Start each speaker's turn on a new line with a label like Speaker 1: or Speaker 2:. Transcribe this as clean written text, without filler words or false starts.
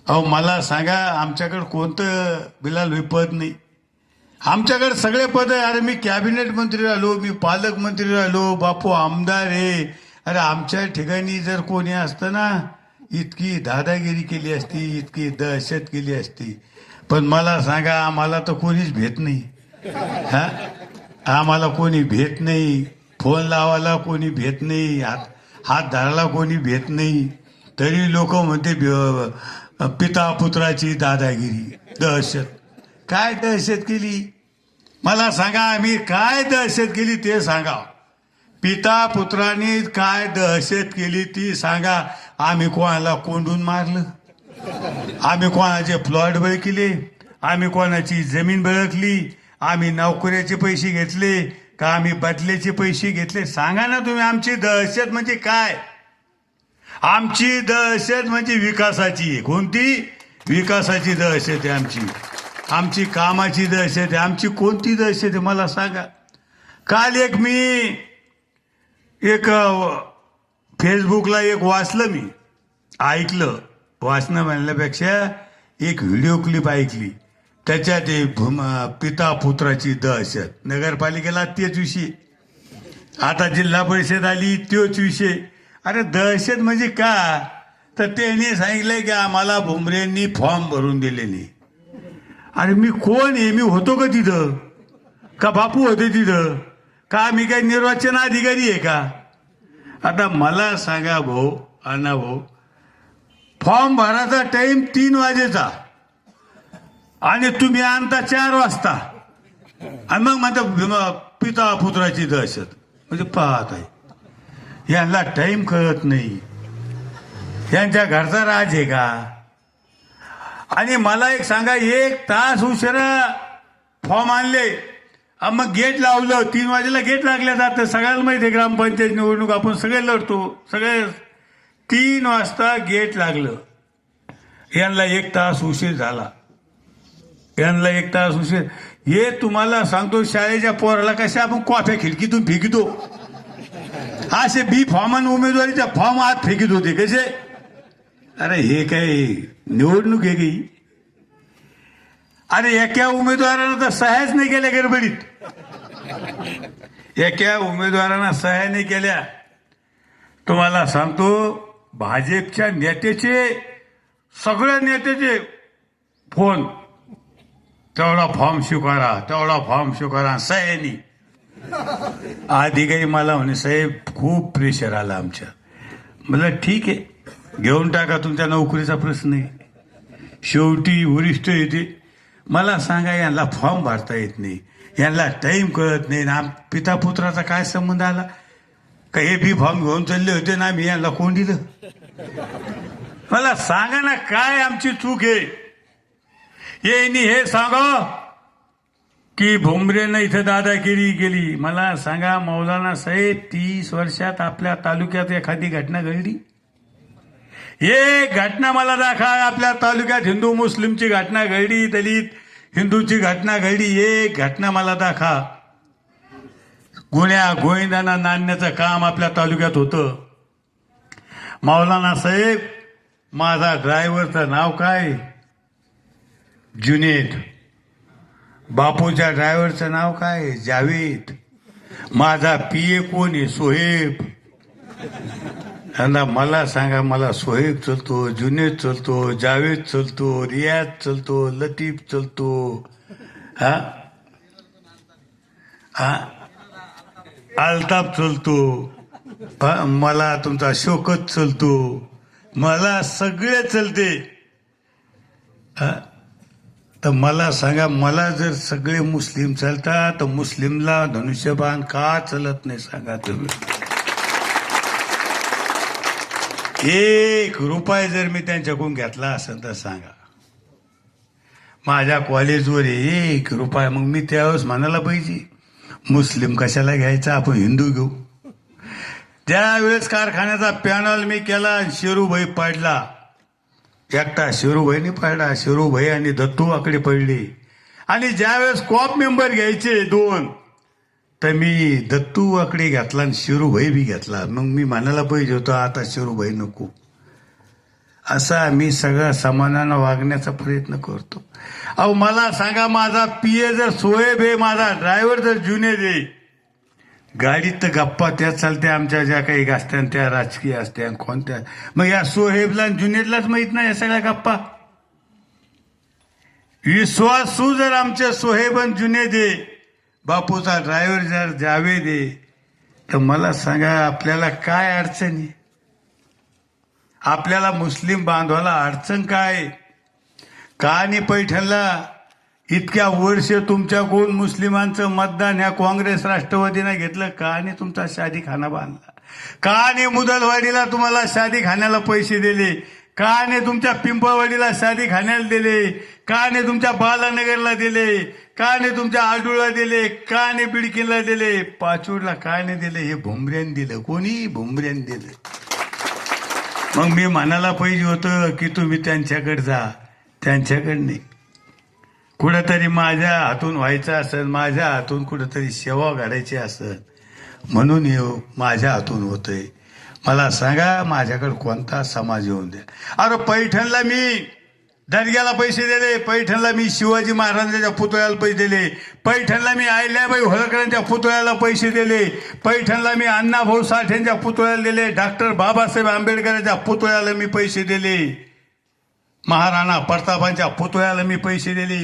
Speaker 1: अहो मला सांगा, आमच्याकडे कोणतं बिलाल पद नाही. आमच्याकडे सगळे पद आहे. अरे मी कॅबिनेट मंत्री राहिलो, मी पालकमंत्री राहिलो, बापू आमदार आहे. अरे आमच्या ठिकाणी जर कोणी असतं ना, इतकी दादागिरी केली असती, इतकी दहशत केली असती. पण मला सांगा, आम्हाला तर कोणीच भेट नाही. हा, आम्हाला कोणी भेट नाही. फोन लावायला कोणी भेट नाही. हात धरायला कोणी भेट नाही. तरी लोक म्हणते पिता पुत्राची दादागिरी, दहशत. काय दहशत केली मला सांगा, आम्ही काय दहशत केली ते सांगा. पिता पुत्रांनी काय दहशत केली ती सांगा. आम्ही कोणाला कोंडून मारलं? आम्ही कोणाचे प्लॉट बळकिले? आम्ही कोणाची जमीन बळकली? आम्ही नोकऱ्याचे पैसे घेतले का आम्ही बदल्याचे पैसे घेतले? सांगा ना तुम्ही. आमची दहशत म्हणजे काय? आमची दहशत म्हणजे विकासाची आहे. कोणती? विकासाची दहशत आहे आमची. आमची कामाची दहशत आहे. आमची कोणती दहशत आहे मला सांगा. काल एक फेसबुकला एक वाचलं, मी ऐकलं. वाचणं म्हणण्यापेक्षा एक व्हिडिओ क्लिप ऐकली. त्याच्यात पिता पुत्राची दहशत. नगरपालिकेला तेच विषय, आता जिल्हा परिषद आली तोच विषय. अरे दहशत म्हणजे का? तर त्यांनी सांगितलंय की आम्हाला भुमरेंनी फॉर्म भरून दिले नाही. अरे मी कोण आहे? मी होतो का तिथं? का बापू होते तिथं? का मी काही निर्वाचन अधिकारी आहे का? आता मला सांगा भाऊ, अण्णा भाऊ, फॉर्म भरायचा टाइम 3 वाजेचा आणि तुम्ही आणता 4 वाजता आणि मग म्हणता पिता पुत्राची दहशत. म्हणजे पाहत आहे, यांना टाइम कळत नाही. यांच्या घरचा राज आहे का? आणि मला एक सांगा, 1 तास उशिरा फॉर्म आणले, मग गेट लावलं. 3 वाजेला गेट लागल्या जातं. सगळ्याला माहिती आहे, ग्रामपंचायत निवडणूक आपण सगळे लढतो. सगळे 3 वाजता गेट लागलं. यांना 1 तास उशीर झाला. यांना 1 तास उशीर. हे तुम्हाला सांगतो, शाळेच्या पोराला कशा आपण कॉफ्या खिडकीतून फेकितो, असे बी फॉर्म आणि उमेदवारीच्या फॉर्म आत फेकित होते कसे. अरे हे काही निवडणूक आहे की? अरे एका उमेदवारानं तर सह्याच नाही केल्या गडबडीत. एका उमेदवारानं सह्या नाही केल्या. तुम्हाला सांगतो, भाजपच्या नेत्याचे, सगळ्या नेत्याचे फोन, तेवढा फॉर्म स्वीकारा, तेवढा फॉर्म स्वीकारा, सह्यानी. अधिकारी मला म्हणे, साहेब खूप प्रेशर आला आमच्या. म्हणलं ठीक आहे, घेऊन टाका, तुमच्या नोकरीचा प्रश्न आहे. शेवटी वरिष्ठ येते. मला सांगा, यांना फॉर्म भरता येत नाही, यांना टाइम कळत नाही ना. पिता पुत्राचा काय संबंध आला? का हे बी फॉर्म घेऊन चालले होते ना, मी यांना कोण दिलं? मला सांगा ना, काय आमची चूक आहे? यांनी हे सांगा की भुमरेनं इथं दादागिरी केली. मला सांगा मौलाना साहेब, 30 वर्षात आपल्या तालुक्यात एखादी घटना घडली? एक घटना मला दाखवा. आपल्या तालुक्यात हिंदू मुस्लिमची घटना घडली, दलित हिंदूची घटना घडली, एक घटना मला दाखवा. गुन्ह्या गोविंदांना नांदण्याचं काम आपल्या तालुक्यात होतं. मौलाना साहेब, माझा ड्रायव्हरचं नाव काय? जुनेद. बापूच्या ड्रायव्हरचं नाव काय? जावेद. माझा पीए कोण आहे? सोहेब. यांना मला सांगा, मला सोहेब चलतो, जुनेद चलतो, जावेद चलतो, रियाज चलतो, लतीफ चलतो, हा हा अल्ताफ चलतो, मला तुमचा शोकत चलतो, मला सगळे चलते. तर मला सांगा, मला जर सगळे मुस्लिम चालतात तर मुस्लिमला धनुष्यबाण का चलत नाही सांगा तुम्ही. 1 रुपया जर मी त्यांच्याकडून घेतला असेल तर सांगा. माझ्या कॉलेजवर 1 रुपया. मग मी त्यावेळेस म्हणायला पाहिजे, मुस्लिम कशाला घ्यायचा, आपण हिंदू घेऊ. त्यावेळेस कारखान्याचा पॅनल मी केला, शेरूभाई पडला. एकटा शेरूभाईने पडला, शेरूभाई आणि दत्तू आकडे पडले. आणि ज्यावेळेस कॉप मेंबर घ्यायचे 2, तर मी दत्तू आकडे घेतला आणि शेरूभाई बी घेतला. मग मी म्हणायला पाहिजे होतं, आता शेरूभाई नको. असं आम्ही सगळं समानानं वागण्याचा प्रयत्न करतो. अहो मला सांगा, माझा पीए जर सोहेब आहे, माझा ड्रायव्हर जर जुनेद आहे, गाडीत तर गप्पा त्या चालत्या आमच्या ज्या काही असत्या त्या राजकीय असत्या कोणत्या, मग या सोहेबला जुनेदलाच माहित नाही या सगळ्या गप्पा. विश्वासू जर आमच्या सोहेबन जुनेद आहे, बापूचा ड्रायव्हर जर जावेद आहे, तर मला सांगा आपल्याला काय अडचण आहे? आपल्याला मुस्लिम बांधवाला अडचण काय? का आणि पैठणला इतक्या वर्ष तुमच्याकडून मुस्लिमांचं मतदान ह्या काँग्रेस राष्ट्रवादीने घेतलं? का आणि तुमचा शादीखाना बांधला? का आणि मुदलवाडीला तुम्हाला शादीखान्याला पैसे दिले? का आणि तुमच्या पिंपळवाडीला शादीखान्याला दिले? का आणि तुमच्या बालानगरला दिले? का आणि तुमच्या आडूळला दिले? का आणि बिडकीला दिले? पाचूडला का नाही दिले? हे भुमऱ्यान दिलं. कोणी? भुमऱ्यान दिलं. मग मी म्हणायला पाहिजे होतं की तुम्ही त्यांच्याकडे जा, त्यांच्याकडे नाही. कुठंतरी माझ्या हातून व्हायचं असेल, माझ्या हातून कुठंतरी सेवा घडायची असेल म्हणून हे माझ्या हातून होतंय. मला सांगा माझ्याकडे कोणता समाज येऊन द्या. अरे पैठणला मी दर्ग्याला पैसे दिले, पैठणला मी शिवाजी महाराजांच्या पुतळ्याला पैसे दिले, पैठणला मी अहिल्याबाई होळकरांच्या पुतळ्याला पैसे दिले, पैठणला मी अण्णाभाऊ साठेंच्या पुतळ्याला दिले, डॉक्टर बाबासाहेब आंबेडकरांच्या पुतळ्याला मी पैसे दिले, महाराणा प्रतापांच्या पुतळ्याला मी पैसे दिले.